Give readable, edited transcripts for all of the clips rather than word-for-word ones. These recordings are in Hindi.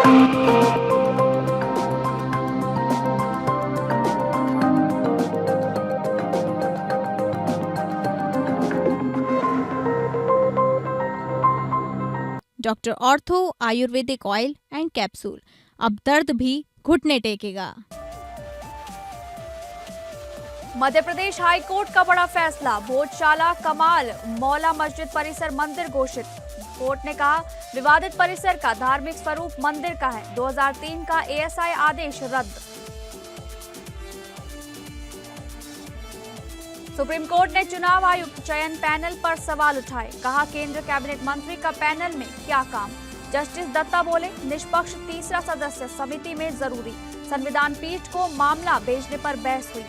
Doctor ortho Ayurvedic oil and capsule, अब दर्द भी घुटने टेकेगा। मध्य प्रदेश हाई कोर्ट का बड़ा फैसला, भोजशाला कमाल मौला मस्जिद परिसर मंदिर घोषित। कोर्ट ने कहा विवादित परिसर का धार्मिक स्वरूप मंदिर का है। 2003 का एएसआई आदेश रद्द। सुप्रीम कोर्ट ने चुनाव आयुक्त चयन पैनल पर सवाल उठाए, कहा केंद्र कैबिनेट मंत्री का पैनल में क्या काम। जस्टिस दत्ता बोले निष्पक्ष तीसरा सदस्य समिति में जरूरी। संविधान पीठ को मामला भेजने पर बहस हुई।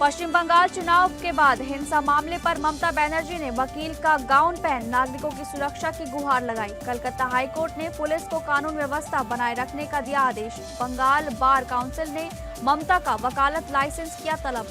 पश्चिम बंगाल चुनाव के बाद हिंसा मामले पर ममता बनर्जी ने वकील का गाउन पहन नागरिकों की सुरक्षा की गुहार लगाई। कलकत्ता हाईकोर्ट ने पुलिस को कानून व्यवस्था बनाए रखने का दिया आदेश। बंगाल बार काउंसिल ने ममता का वकालत लाइसेंस किया तलब।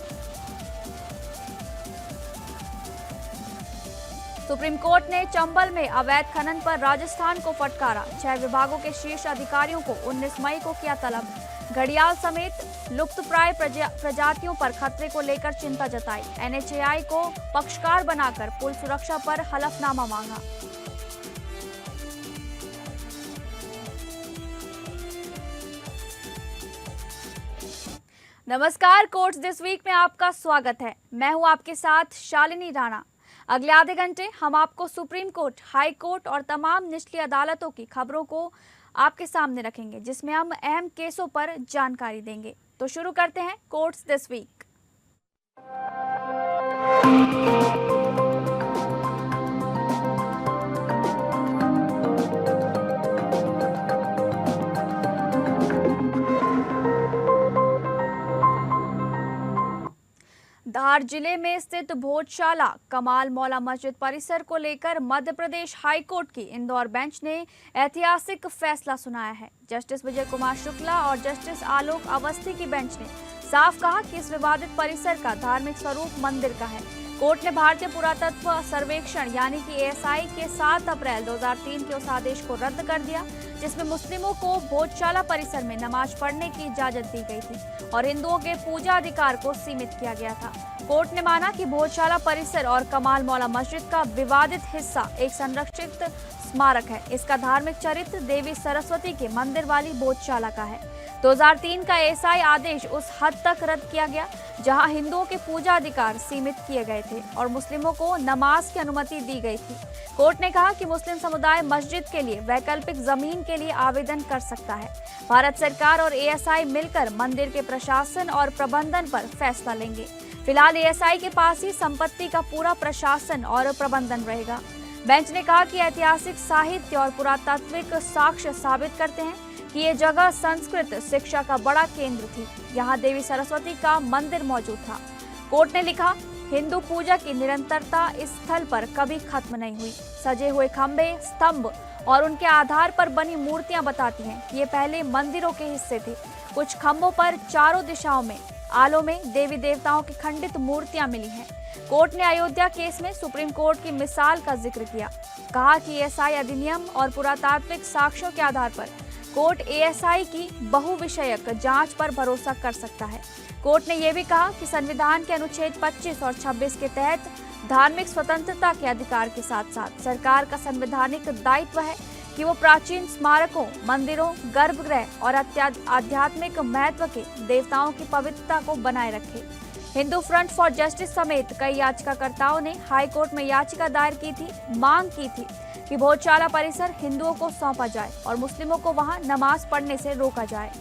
सुप्रीम कोर्ट ने चंबल में अवैध खनन पर राजस्थान को फटकारा। 6 विभागों के शीर्ष अधिकारियों को 19 मई को किया तलब। घड़ियाल समेत लुप्तप्राय प्रजातियों पर खतरे को लेकर चिंता जताई। एनएचएआई को पक्षकार बनाकर पुल सुरक्षा पर हलफनामा मांगा। नमस्कार, कोर्ट्स दिस वीक में आपका स्वागत है। मैं हूं आपके साथ शालिनी राणा। अगले आधे घंटे हम आपको सुप्रीम कोर्ट, हाई कोर्ट और तमाम निचली अदालतों की खबरों को आपके सामने रखेंगे, जिसमें हम अहम केसों पर जानकारी देंगे। तो शुरू करते हैं कोर्ट्स दिस वीक। धार जिले में स्थित भोजशाला कमाल मौला मस्जिद परिसर को लेकर मध्य प्रदेश हाई कोर्ट की इंदौर बेंच ने ऐतिहासिक फैसला सुनाया है। जस्टिस विजय कुमार शुक्ला और जस्टिस आलोक अवस्थी की बेंच ने साफ कहा कि इस विवादित परिसर का धार्मिक स्वरूप मंदिर का है। कोर्ट ने भारतीय पुरातत्व सर्वेक्षण यानी कि एएसआई के 7 अप्रैल 2003 के उस आदेश को रद्द कर दिया, जिसमें मुस्लिमों को भोजशाला परिसर में नमाज पढ़ने की इजाजत दी गई थी और हिंदुओं के पूजा अधिकार को सीमित किया गया था। कोर्ट ने माना कि भोजशाला परिसर और कमाल मौला मस्जिद का विवादित हिस्सा एक संरक्षित स्मारक है। इसका धार्मिक चरित्र देवी सरस्वती के मंदिर वाली भोजशाला का है। 2003 का एएसआई आदेश उस हद तक रद्द किया गया जहां हिंदुओं के पूजा अधिकार सीमित किए गए थे और मुस्लिमों को नमाज की अनुमति दी गई थी। कोर्ट ने कहा कि मुस्लिम समुदाय मस्जिद के लिए वैकल्पिक जमीन के लिए आवेदन कर सकता है। भारत सरकार और एएसआई मिलकर मंदिर के प्रशासन और प्रबंधन पर फैसला लेंगे। फिलहाल एएसआई के पास ही संपत्ति का पूरा प्रशासन और प्रबंधन रहेगा। बेंच ने कहा कि ऐतिहासिक साहित्य और पुरातात्विक साक्ष्य साबित करते हैं कि ये जगह संस्कृत शिक्षा का बड़ा केंद्र थी। यहाँ देवी सरस्वती का मंदिर मौजूद था। कोर्ट ने लिखा, हिंदू पूजा की निरंतरता इस स्थल पर कभी खत्म नहीं हुई। सजे हुए खंभे, स्तंभ और उनके आधार पर बनी मूर्तियां बताती हैं कि ये पहले मंदिरों के हिस्से थे। कुछ खंभों पर चारों दिशाओं में आलों में देवी देवताओं की खंडित मूर्तियां मिली हैं। कोर्ट ने अयोध्या केस में सुप्रीम कोर्ट की मिसाल का जिक्र किया। कहा कि एएसआई अधिनियम और पुरातात्विक साक्ष्यों के आधार पर कोर्ट एएसआई की बहुविषयक जांच पर भरोसा कर सकता है। कोर्ट ने यह भी कहा कि संविधान के अनुच्छेद 25 और 26 के तहत धार्मिक स्वतंत्रता के अधिकार के साथ साथ सरकार का संवैधानिक दायित्व है कि वो प्राचीन स्मारकों, मंदिरों, गर्भगृह और आध्यात्मिक महत्व के देवताओं की पवित्रता को बनाए रखे। हिंदू फ्रंट फॉर जस्टिस समेत कई याचिकाकर्ताओं ने हाई कोर्ट में याचिका दायर की थी, मांग की थी कि भोजशाला परिसर हिंदुओं को सौंपा जाए और मुस्लिमों को वहां नमाज पढ़ने से रोका जाए।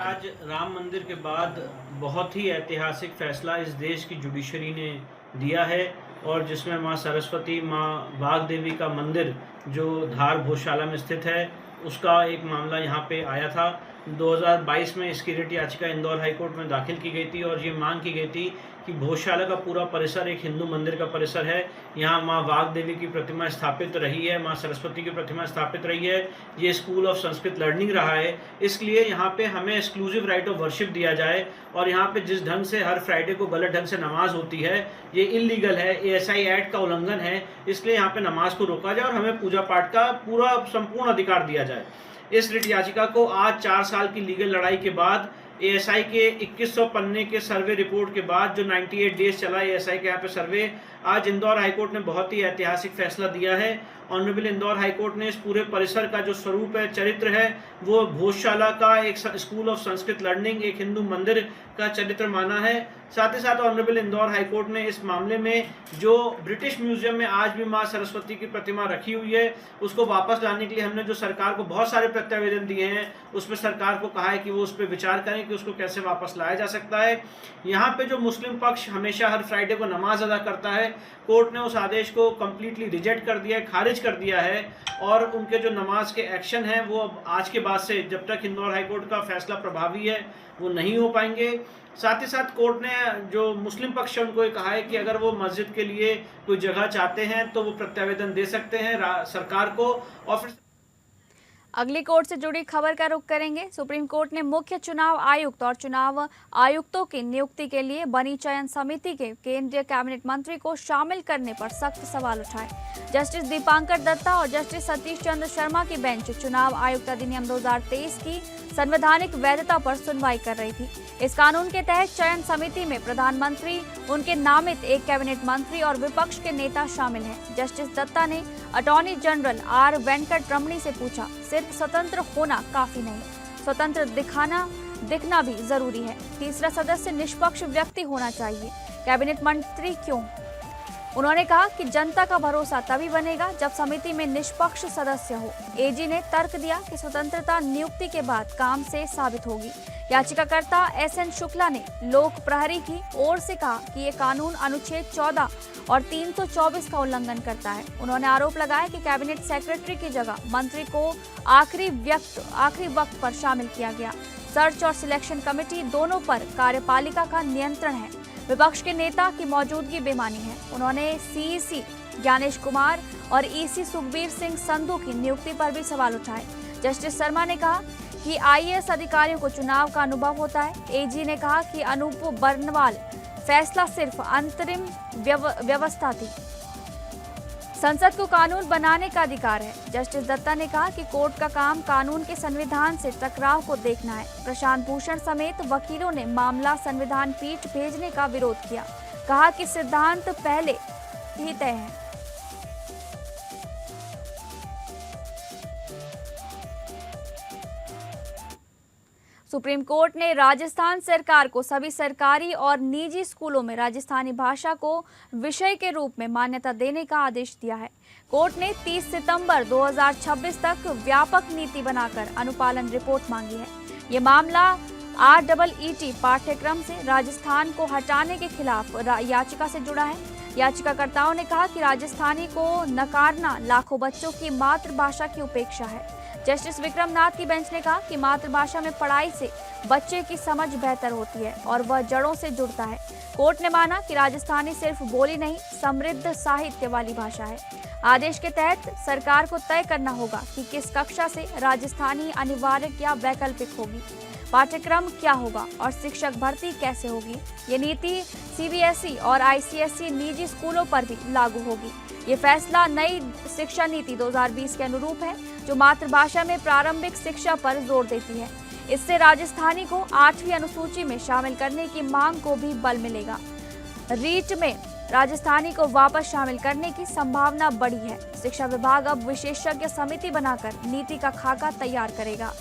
आज राम मंदिर के बाद बहुत ही ऐतिहासिक फैसला इस देश की जुडिशरी ने दिया है और जिसमें मां सरस्वती, मां बाघ देवी का मंदिर जो धार भोजशाला में स्थित है उसका एक मामला यहाँ पे आया था। 2022 में इसकी रिट याचिका इंदौर हाई कोर्ट में दाखिल की गई थी और ये मांग की गई थी कि भोजशाला का पूरा परिसर एक हिंदू मंदिर का परिसर है। यहाँ माँ वाग देवी की प्रतिमा स्थापित रही है, माँ सरस्वती की प्रतिमा स्थापित रही है। ये स्कूल ऑफ संस्कृत लर्निंग रहा है, इसलिए यहाँ पे हमें एक्सक्लूसिव राइट ऑफ वर्शिप दिया जाए। और यहाँ पे जिस ढंग से हर फ्राइडे को गलत ढंग से नमाज होती है, ये इलीगल है, ASI एक्ट का उल्लंघन है, इसलिए यहाँ पे नमाज को रोका जाए और हमें पूजा पाठ का पूरा संपूर्ण अधिकार दिया जाए। इस रिट याचिका को आज 4 साल की लीगल लड़ाई के बाद, ASI के 2100 पन्ने के सर्वे रिपोर्ट के बाद, जो 98 डेज चला ASI के यहाँ पे सर्वे, आज इंदौर हाईकोर्ट ने बहुत ही ऐतिहासिक फैसला दिया है। ऑनरेबल इंदौर हाईकोर्ट ने इस पूरे परिसर का जो स्वरूप है, चरित्र है, वो भोजशाला का एक स्कूल ऑफ संस्कृत लर्निंग, एक हिंदू मंदिर का चरित्र माना है। साथ ही साथ ऑनरेबल इंदौर हाईकोर्ट ने इस मामले में जो ब्रिटिश म्यूजियम में आज भी माँ सरस्वती की प्रतिमा रखी हुई है, उसको वापस लाने के लिए हमने जो सरकार को बहुत सारे प्रत्यावेदन दिए हैं, उसमें सरकार को कहा है कि वो उस पर विचार करें कि उसको कैसे वापस लाया जा सकता है। यहाँ पे जो मुस्लिम पक्ष हमेशा हर फ्राइडे को नमाज अदा करता है, कोर्ट ने उस आदेश को कम्प्लीटली रिजेक्ट कर दिया है, खारिज कर दिया है, और उनके जो नमाज के एक्शन हैं वो अब आज के बाद से, जब तक इंदौर हाईकोर्ट का फैसला प्रभावी है, वो नहीं हो पाएंगे। साथ ही साथ कोर्ट ने जो मुस्लिम पक्ष है उनको ये कहा है कि अगर वो मस्जिद के लिए कोई जगह चाहते हैं तो वो प्रत्यावेदन दे सकते हैं सरकार को। और फिर अगली कोर्ट से जुड़ी खबर का रुख करेंगे। सुप्रीम कोर्ट ने मुख्य चुनाव आयुक्त और चुनाव आयुक्तों की नियुक्ति के लिए बनी चयन समिति के केंद्रीय कैबिनेट मंत्री को शामिल करने पर सख्त सवाल उठाए। जस्टिस दीपांकर दत्ता और जस्टिस सतीश चंद्र शर्मा की बेंच चुनाव आयुक्त अधिनियम 2023 की संवैधानिक वैधता पर सुनवाई कर रही थी। इस कानून के तहत चयन समिति में प्रधानमंत्री, उनके नामित एक कैबिनेट मंत्री और विपक्ष के नेता शामिल हैं। जस्टिस दत्ता ने अटॉर्नी जनरल R वेंकट रमणी से पूछा, सिर्फ स्वतंत्र होना काफी नहीं, स्वतंत्र दिखना भी जरूरी है। तीसरा सदस्य निष्पक्ष व्यक्ति होना चाहिए, कैबिनेट मंत्री क्यों? उन्होंने कहा कि जनता का भरोसा तभी बनेगा जब समिति में निष्पक्ष सदस्य हो। AG ने तर्क दिया कि स्वतंत्रता नियुक्ति के बाद काम से साबित होगी। याचिकाकर्ता SN शुक्ला ने लोक प्रहरी की ओर से कहा कि ये कानून अनुच्छेद 14 और 324 का उल्लंघन करता है। उन्होंने आरोप लगाया कि कैबिनेट सेक्रेटरी की जगह मंत्री को आखिरी वक्त पर शामिल किया गया। सर्च और सिलेक्शन कमेटी दोनों पर कार्यपालिका का नियंत्रण है। विपक्ष के नेता की मौजूदगी बेमानी है। उन्होंने CEC ज्ञानेश कुमार और EC सुखबीर सिंह संधू की नियुक्ति पर भी सवाल उठाए। जस्टिस शर्मा ने कहा कि IAS अधिकारियों को चुनाव का अनुभव होता है। AG ने कहा कि अनूप बर्नवाल फैसला सिर्फ अंतरिम व्यवस्था थी, संसद को कानून बनाने का अधिकार है। जस्टिस दत्ता ने कहा कि कोर्ट का काम कानून के संविधान से टकराव को देखना है। प्रशांत भूषण समेत वकीलों ने मामला संविधान पीठ भेजने का विरोध किया, कहा कि सिद्धांत पहले ही तय है। सुप्रीम कोर्ट ने राजस्थान सरकार को सभी सरकारी और निजी स्कूलों में राजस्थानी भाषा को विषय के रूप में मान्यता देने का आदेश दिया है। कोर्ट ने 30 सितंबर 2026 तक व्यापक नीति बनाकर अनुपालन रिपोर्ट मांगी है। ये मामला REET पाठ्यक्रम से राजस्थान को हटाने के खिलाफ याचिका से जुड़ा है। याचिकाकर्ताओं ने कहा कि राजस्थानी को नकारना लाखों बच्चों की मातृभाषा की उपेक्षा है। जस्टिस विक्रम नाथ की बेंच ने कहा कि मातृभाषा में पढ़ाई से बच्चे की समझ बेहतर होती है और वह जड़ों से जुड़ता है। कोर्ट ने माना कि राजस्थानी सिर्फ बोली नहीं, समृद्ध साहित्य वाली भाषा है। आदेश के तहत सरकार को तय करना होगा कि किस कक्षा से राजस्थानी अनिवार्य या वैकल्पिक होगी, पाठ्यक्रम क्या होगा और शिक्षक भर्ती कैसे होगी। ये नीति CBSE और ICSE निजी स्कूलों पर भी लागू होगी। ये फैसला नई शिक्षा नीति 2020 के अनुरूप है, जो मातृभाषा में प्रारंभिक शिक्षा पर जोर देती है। इससे राजस्थानी को 8वीं अनुसूची में शामिल करने की मांग को भी बल मिलेगा। रीट में राजस्थानी को वापस शामिल करने की संभावना बढ़ी है। शिक्षा विभाग अब विशेषज्ञ समिति बनाकर नीति का खाका तैयार करेगा।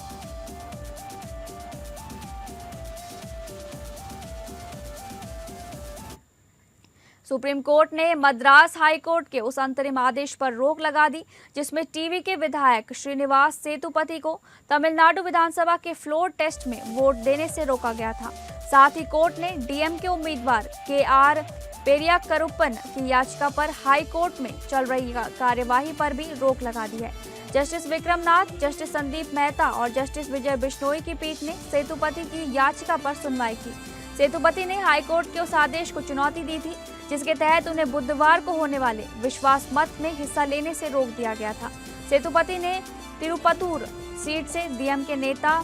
सुप्रीम कोर्ट ने मद्रास हाई कोर्ट के उस अंतरिम आदेश पर रोक लगा दी जिसमें टीवी के विधायक श्रीनिवास सेतुपति को तमिलनाडु विधानसभा के फ्लोर टेस्ट में वोट देने से रोका गया था। साथ ही कोर्ट ने डीएम के उम्मीदवार KR पेरियाकरुप्पन की याचिका पर हाई कोर्ट में चल रही कार्यवाही पर भी रोक लगा दी है। जस्टिस विक्रम नाथ, जस्टिस संदीप मेहता और जस्टिस विजय बिश्नोई की पीठ ने सेतुपति की याचिका पर सुनवाई की। सेतुपति ने हाईकोर्ट के उस आदेश को चुनौती दी थी जिसके तहत उन्हें बुधवार को होने वाले विश्वास मत में हिस्सा लेने से रोक दिया गया था। सेतुपति ने तिरुपतूर सीट से डीएमके नेता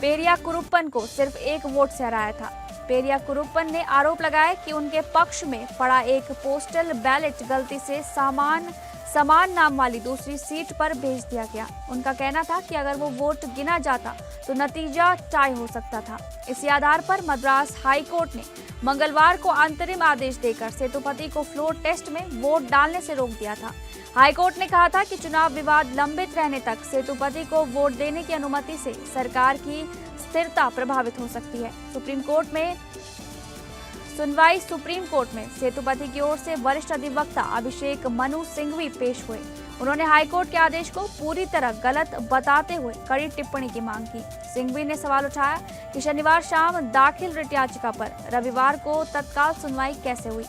पेरिया कुरुप्पन को सिर्फ 1 वोट से हराया था। पेरिया कुरुप्पन ने आरोप लगाया कि उनके पक्ष में पड़ा एक पोस्टल बैलेट गलती से समान नाम वाली दूसरी सीट पर भेज दिया गया। उनका कहना था कि अगर वो वोट गिना जाता तो नतीजा टाई हो सकता था। इसी आधार पर मद्रास हाई कोर्ट ने मंगलवार को अंतरिम आदेश देकर सेतुपति को फ्लोर टेस्ट में वोट डालने से रोक दिया था। हाईकोर्ट ने कहा था कि चुनाव विवाद लंबित रहने तक सेतुपति को वोट देने की अनुमति से सरकार की स्थिरता प्रभावित हो सकती है। सुप्रीम कोर्ट में सेतुपति की ओर से वरिष्ठ अधिवक्ता अभिषेक मनु सिंघवी पेश हुए। उन्होंने हाईकोर्ट के आदेश को पूरी तरह गलत बताते हुए कड़ी टिप्पणी की मांग की। सिंघवी ने सवाल उठाया कि शनिवार शाम दाखिल रिट याचिका पर रविवार को तत्काल सुनवाई कैसे हुई।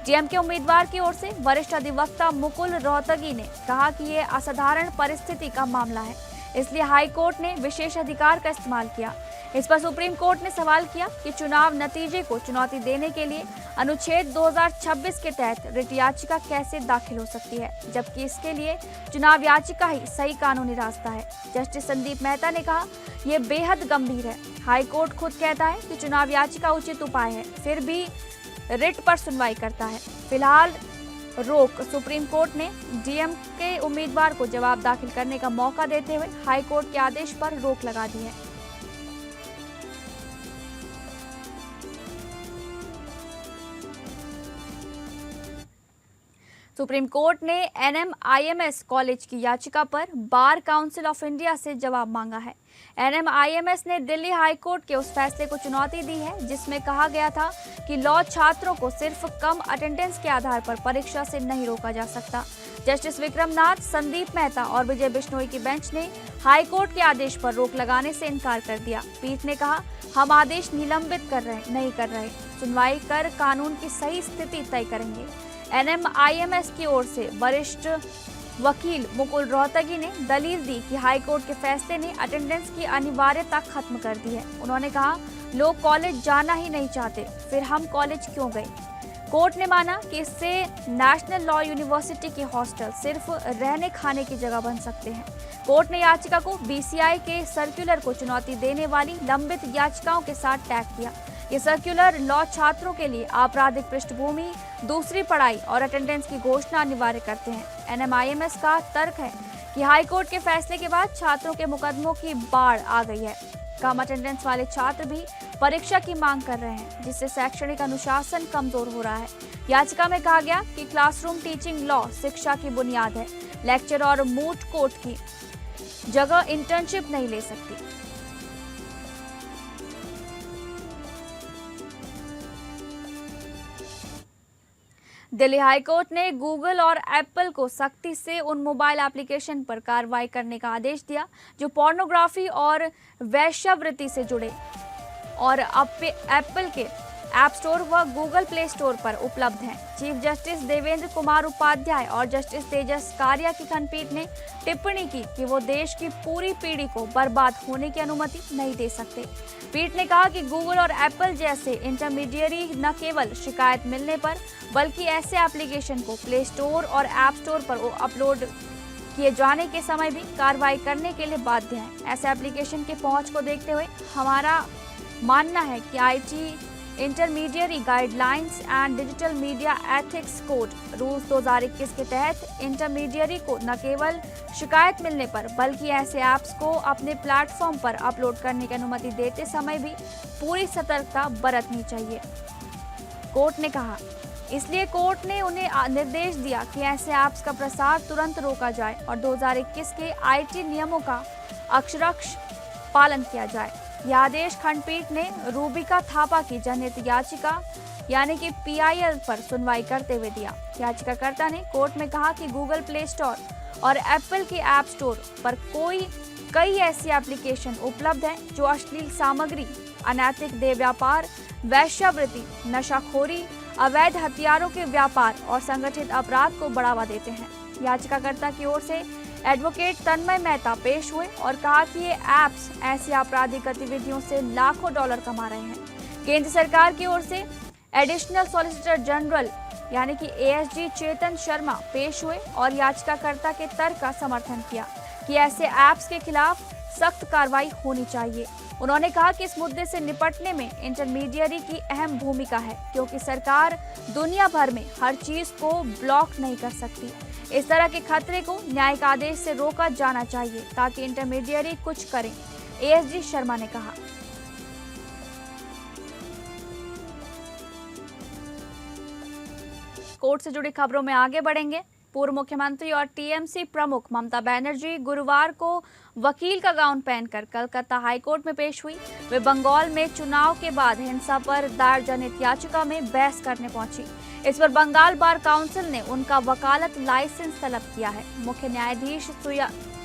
डीएमके उम्मीदवार की ओर से वरिष्ठ अधिवक्ता मुकुल रोहतगी ने कहा कि ये असाधारण परिस्थिति का मामला है, इसलिए हाईकोर्ट ने विशेष अधिकार का इस्तेमाल किया। इस पर सुप्रीम कोर्ट ने सवाल किया कि चुनाव नतीजे को चुनौती देने के लिए अनुच्छेद 2026 के तहत रिट याचिका कैसे दाखिल हो सकती है, जबकि इसके लिए चुनाव याचिका ही सही कानूनी रास्ता है। जस्टिस संदीप मेहता ने कहा, यह बेहद गंभीर है। हाईकोर्ट खुद कहता है कि चुनाव याचिका उचित उपाय है, फिर भी रिट पर सुनवाई करता है। फिलहाल रोक सुप्रीम कोर्ट ने डीएमके उम्मीदवार को जवाब दाखिल करने का मौका देते हुए हाईकोर्ट के आदेश पर रोक लगा दी है। सुप्रीम कोर्ट ने एनएमआईएमएस कॉलेज की याचिका पर बार काउंसिल ऑफ इंडिया से जवाब मांगा है। एनएमआईएमएस ने दिल्ली हाई कोर्ट के उस फैसले को चुनौती दी है जिसमें कहा गया था कि लॉ छात्रों को सिर्फ कम अटेंडेंस के आधार पर परीक्षा से नहीं रोका जा सकता। जस्टिस विक्रमनाथ, संदीप मेहता और विजय बिश्नोई की बेंच ने हाई कोर्ट के आदेश पर रोक लगाने से इनकार कर दिया। पीठ ने कहा, हम आदेश निलंबित नहीं कर रहे, सुनवाई कर कानून की सही स्थिति तय करेंगे। एनएमआईएमएस की ओर से वरिष्ठ वकील मुकुल रोहतगी ने दलील दी कि हाईकोर्ट के फैसले ने अटेंडेंस की अनिवार्यता खत्म कर दी है। उन्होंने कहा, लोग कॉलेज जाना ही नहीं चाहते, फिर हम कॉलेज क्यों गए। कोर्ट ने माना कि इससे नेशनल लॉ यूनिवर्सिटी के हॉस्टल सिर्फ रहने खाने की जगह बन सकते हैं। कोर्ट ने याचिका को बीसीआई के सर्कुलर को चुनौती देने वाली लंबित याचिकाओं के साथ टैग किया। ये सर्कुलर लॉ छात्रों के लिए आपराधिक पृष्ठभूमि, दूसरी पढ़ाई और अटेंडेंस की घोषणा अनिवार्य करते हैं। एनएमआईएमएस का तर्क है कि हाईकोर्ट के फैसले के बाद छात्रों के मुकदमों की बाढ़ आ गई है। कम अटेंडेंस वाले छात्र भी परीक्षा की मांग कर रहे हैं, जिससे शैक्षणिक अनुशासन कमजोर हो रहा है। याचिका में कहा गया कि क्लासरूम टीचिंग लॉ शिक्षा की बुनियाद है। लेक्चर और मूट कोर्ट की जगह इंटर्नशिप नहीं ले सकती। दिल्ली हाईकोर्ट ने गूगल और एप्पल को सख्ती से उन मोबाइल एप्लीकेशन पर कार्रवाई करने का आदेश दिया जो पोर्नोग्राफी और वेश्यावृत्ति से जुड़े और एप्पल के ऐप स्टोर व गूगल प्ले स्टोर पर उपलब्ध हैं। चीफ जस्टिस देवेंद्र कुमार उपाध्याय और जस्टिस तेजस कारिया की खंडपीठ ने टिप्पणी की कि वो देश की पूरी पीढ़ी को बर्बाद होने की अनुमति नहीं दे सकते। पीठ ने कहा कि गूगल और एप्पल जैसे इंटरमीडियरी न केवल शिकायत मिलने पर बल्कि ऐसे एप्लीकेशन को प्ले स्टोर और ऐप स्टोर पर अपलोड किए जाने के समय भी कार्रवाई करने के लिए बाध्य हैं। ऐसे एप्लीकेशन के पहुंच को देखते हुए हमारा मानना है कि IT intermediary guidelines and digital media ethics code rules 2021 के तहत इंटरमीडियरी को न केवल शिकायत मिलने पर बल्कि ऐसे ऐप्स को अपने प्लेटफॉर्म पर अपलोड करने की अनुमति देते समय भी पूरी सतर्कता बरतनी चाहिए, कोर्ट ने कहा। इसलिए कोर्ट ने उन्हें निर्देश दिया कि ऐसे ऐप्स का प्रसार तुरंत रोका जाए और 2021 के आईटी नियमों का अक्षरशः पालन किया जाए। यह आदेश खंडपीठ ने रूबिका थापा की जनहित याचिका यानी कि पीआईएल पर सुनवाई करते हुए दिया। याचिकाकर्ता ने कोर्ट में कहा कि गूगल प्ले स्टोर और एप्पल के ऐप स्टोर पर कई ऐसी एप्लीकेशन उपलब्ध हैं जो अश्लील सामग्री, अनैतिक देह व्यापार, वेश्यावृत्ति, नशाखोरी, अवैध हथियारों के व्यापार और संगठित अपराध को बढ़ावा देते हैं। याचिकाकर्ता की ओर से एडवोकेट तन्मय मेहता पेश हुए और कहा कि ये ऐप्स ऐसी आपराधिक गतिविधियों से लाखों डॉलर कमा रहे हैं केंद्र सरकार की ओर से एडिशनल सॉलिसिटर जनरल यानी कि ASG चेतन शर्मा पेश हुए और याचिकाकर्ता के तर्क का समर्थन किया कि ऐसे ऐप्स के खिलाफ सख्त कार्रवाई होनी चाहिए। उन्होंने कहा कि इस मुद्दे से निपटने में इंटरमीडियरी की अहम भूमिका है, क्योंकि सरकार दुनिया भर में हर चीज को ब्लॉक नहीं कर सकती। इस तरह के खतरे को न्यायिक आदेश से रोका जाना चाहिए ताकि इंटरमीडियरी कुछ करें, ASG शर्मा ने कहा। कोर्ट से जुड़ी खबरों में आगे बढ़ेंगे। पूर्व मुख्यमंत्री और TMC प्रमुख ममता बनर्जी गुरुवार को वकील का गाउन पहनकर कलकत्ता हाईकोर्ट में पेश हुई। वे बंगाल में चुनाव के बाद हिंसा पर दायर जनहित याचिका में बहस करने पहुंची। इस पर बंगाल बार काउंसिल ने उनका वकालत लाइसेंस तलब किया है। मुख्य न्यायाधीश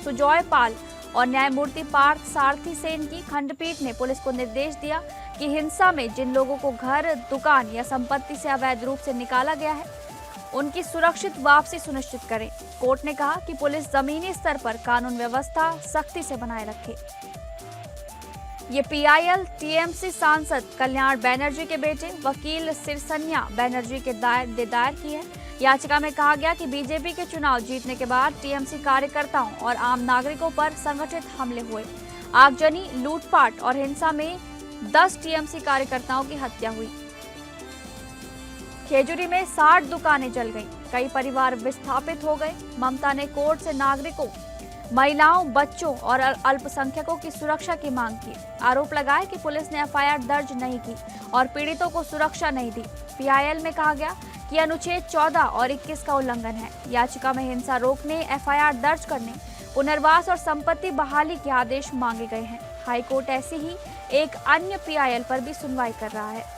सुजॉय पाल और न्यायमूर्ति पार्थ सारथी सेन की खंडपीठ ने पुलिस को निर्देश दिया कि हिंसा में जिन लोगों को घर, दुकान या संपत्ति से अवैध रूप से निकाला गया है, उनकी सुरक्षित वापसी सुनिश्चित करें। कोर्ट ने कहा कि पुलिस जमीनी स्तर पर कानून व्यवस्था सख्ती से बनाए रखे। ये PIL TMC सांसद कल्याण बनर्जी के बेटे वकील सिरसन्या बनर्जी के दायर की है। याचिका में कहा गया कि बीजेपी के चुनाव जीतने के बाद TMC कार्यकर्ताओं और आम नागरिकों पर संगठित हमले हुए। आगजनी, लूटपाट और हिंसा में 10 TMC कार्यकर्ताओं की हत्या हुई। खेजूरी में 60 दुकानें जल गईं, कई परिवार विस्थापित हो गए। ममता ने कोर्ट से नागरिकों, महिलाओं, बच्चों और अल्पसंख्यकों की सुरक्षा की मांग की। आरोप लगाया कि पुलिस ने FIR दर्ज नहीं की और पीड़ितों को सुरक्षा नहीं दी। PIL में कहा गया कि अनुच्छेद 14 और 21 का उल्लंघन है। याचिका में हिंसा रोकने, FIR दर्ज करने, पुनर्वास और संपत्ति बहाली के आदेश मांगे गए हैं। हाईकोर्ट ऐसी ही एक अन्य PIL पर भी सुनवाई कर रहा है।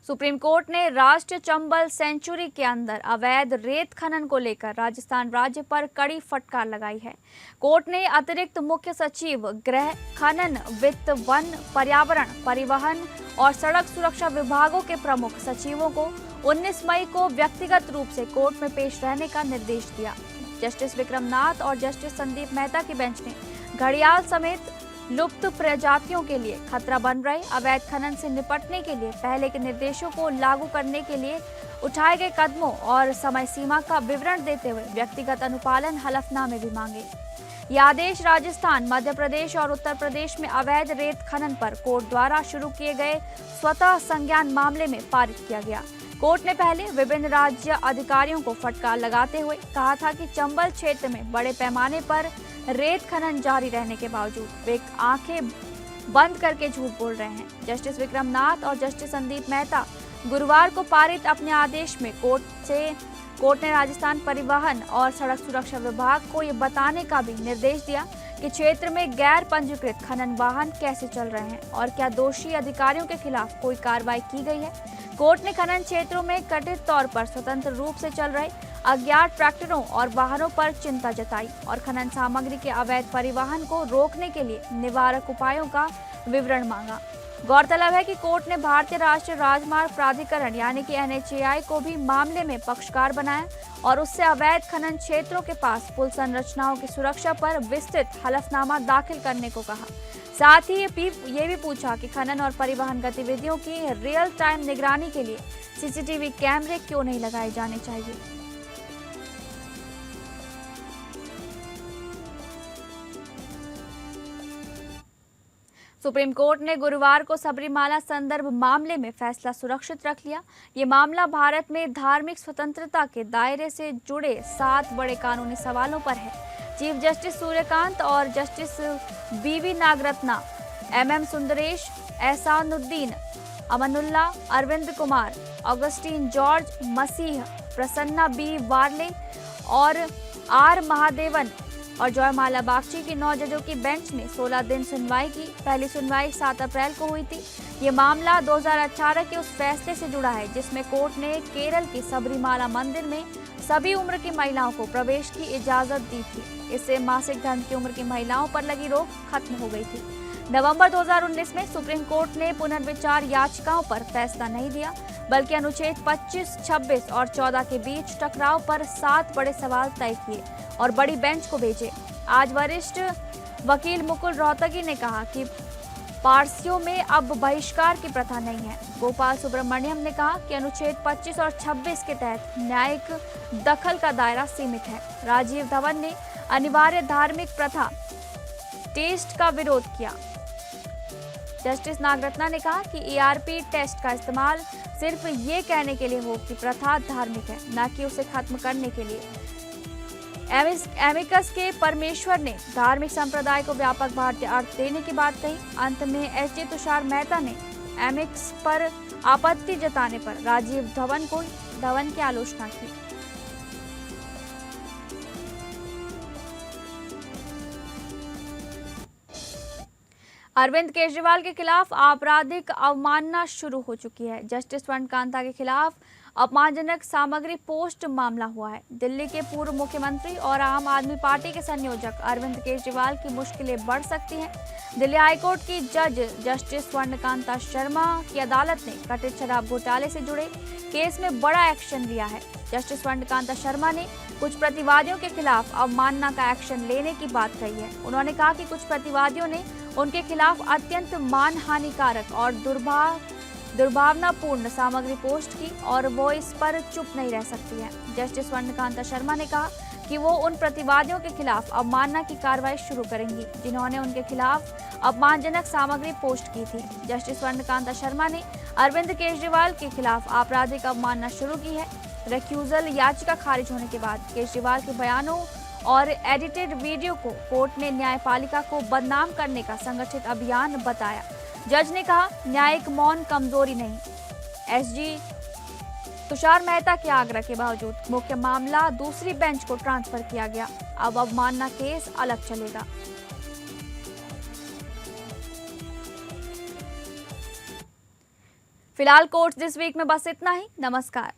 सुप्रीम कोर्ट ने राष्ट्रीय चंबल सेंचुरी के अंदर अवैध रेत खनन को लेकर राजस्थान राज्य पर कड़ी फटकार लगाई है। कोर्ट ने अतिरिक्त मुख्य सचिव गृह, खनन, वित्त, वन, पर्यावरण, परिवहन और सड़क सुरक्षा विभागों के प्रमुख सचिवों को 19 मई को व्यक्तिगत रूप से कोर्ट में पेश रहने का निर्देश दिया। जस्टिस विक्रम नाथ और जस्टिस संदीप मेहता की बेंच ने घड़ियाल समेत लुप्त प्रजातियों के लिए खतरा बन रहे अवैध खनन से निपटने के लिए पहले के निर्देशों को लागू करने के लिए उठाए गए कदमों और समय सीमा का विवरण देते हुए व्यक्तिगत अनुपालन हलफनामे भी मांगे। ये आदेश राजस्थान, मध्य प्रदेश और उत्तर प्रदेश में अवैध रेत खनन पर कोर्ट द्वारा शुरू किए गए स्वतः संज्ञान मामले में पारित किया गया। कोर्ट ने पहले विभिन्न राज्य अधिकारियों को फटकार लगाते हुए कहा था कि चंबल क्षेत्र में बड़े पैमाने पर रेत खनन जारी रहने के बावजूद वे आंखें बंद करके झूठ बोल रहे हैं। जस्टिस विक्रम नाथ और जस्टिस संदीप मेहता गुरुवार को पारित अपने आदेश में कोर्ट ने राजस्थान परिवहन और सड़क सुरक्षा विभाग को ये बताने का भी निर्देश दिया कि क्षेत्र में गैर पंजीकृत खनन वाहन कैसे चल रहे हैं और क्या दोषी अधिकारियों के खिलाफ कोई कार्रवाई की गई है। कोर्ट ने खनन क्षेत्रों में कथित तौर पर स्वतंत्र रूप से चल रहे अज्ञात ट्रैक्टरों और वाहनों पर चिंता जताई और खनन सामग्री के अवैध परिवहन को रोकने के लिए निवारक उपायों का विवरण मांगा। गौरतलब है कि कोर्ट ने भारतीय राष्ट्रीय राजमार्ग प्राधिकरण यानी कि NHAI को भी मामले में पक्षकार बनाया और उससे अवैध खनन क्षेत्रों के पास पुल संरचनाओं की सुरक्षा पर विस्तृत हलफनामा दाखिल करने को कहा। साथ ही ये भी पूछा कि खनन और परिवहन गतिविधियों की रियल टाइम निगरानी के लिए CCTV कैमरे क्यों नहीं लगाए जाने चाहिए। सुप्रीम कोर्ट ने गुरुवार को सबरीमाला संदर्भ मामले में फैसला सुरक्षित रख लिया। ये मामला भारत में धार्मिक स्वतंत्रता के दायरे से जुड़े 7 बड़े कानूनी सवालों पर है। चीफ जस्टिस सूर्यकांत और justice BV Nagarathna, MM Sundresh, Ahsanuddin, Amanullah, Arvind Kumar, Augustine George, Masih, Prasanna B Varale और R महादेवन और जयमाला बागची की 9 जजों की बेंच ने 16 दिन सुनवाई की। पहली सुनवाई 7 अप्रैल को हुई थी। ये मामला 2018 के उस फैसले से जुड़ा है जिसमें कोर्ट ने केरल के सबरीमाला मंदिर में सभी उम्र की महिलाओं को प्रवेश की इजाजत दी थी। इससे मासिक धर्म की उम्र की महिलाओं पर लगी रोक खत्म हो गई थी। नवंबर 2019 में सुप्रीम कोर्ट ने पुनर्विचार याचिकाओं पर फैसला नहीं दिया, बल्कि अनुच्छेद 25, 26 और 14 के बीच टकराव पर 7 बड़े सवाल तय किए और बड़ी बेंच को भेजे। आज वरिष्ठ वकील मुकुल रोहतगी ने कहा कि पारसियों में अब बहिष्कार की प्रथा नहीं है। गोपाल सुब्रमण्यम ने कहा कि अनुच्छेद 25 और 26 के तहत न्यायिक दखल का दायरा सीमित है। राजीव धवन ने अनिवार्य धार्मिक प्रथा टेस्ट का विरोध किया। जस्टिस नागरत्ना ने कहा कि ईआरपी टेस्ट का इस्तेमाल सिर्फ ये कहने के लिए हो कि प्रथा धार्मिक है, न कि उसे खत्म करने के लिए। एमिकस के परमेश्वर ने धार्मिक संप्रदाय को व्यापक भारतीय अर्थ देने की बात कही। अंत में एसजे तुषार मेहता ने एमिक्स पर आपत्ति जताने पर राजीव धवन की आलोचना की। अरविंद केजरीवाल के खिलाफ आपराधिक अवमानना शुरू हो चुकी है। जस्टिस स्वर्णकांता के खिलाफ अपमानजनक सामग्री पोस्ट मामला हुआ है। दिल्ली के पूर्व मुख्यमंत्री और आम आदमी पार्टी के संयोजक अरविंद केजरीवाल की मुश्किलें बढ़ सकती हैं। दिल्ली हाईकोर्ट की जज जस्टिस स्वर्णकांता शर्मा की अदालत ने कथित शराब घोटाले से जुड़े केस में बड़ा एक्शन लिया है। जस्टिस स्वर्णकांता शर्मा ने कुछ प्रतिवादियों के खिलाफ अवमानना का एक्शन लेने की बात कही है। उन्होंने कहा कि कुछ प्रतिवादियों ने उनके खिलाफ अत्यंत मानहानिकारक और दुर्भावनापूर्ण सामग्री पोस्ट की और वो इस पर चुप नहीं रह सकती है। जस्टिस स्वर्णकांता शर्मा ने कहा कि वो उन प्रतिवादियों के खिलाफ अवमानना की कार्रवाई शुरू करेंगी जिन्होंने उनके खिलाफ अपमानजनक सामग्री पोस्ट की थी। जस्टिस स्वर्णकांता शर्मा ने अरविंद केजरीवाल के खिलाफ आपराधिक अवमानना शुरू की है। रिक्यूजल याचिका खारिज होने के बाद केजरीवाल के बयानों और एडिटेड वीडियो को कोर्ट ने न्यायपालिका को बदनाम करने का संगठित अभियान बताया। जज ने कहा न्यायिक मौन कमजोरी नहीं। एसजी तुषार मेहता के आग्रह के बावजूद मुख्य मामला दूसरी बेंच को ट्रांसफर किया गया। अब अवमानना केस अलग चलेगा। फिलहाल कोर्ट दिस वीक में बस इतना ही। नमस्कार।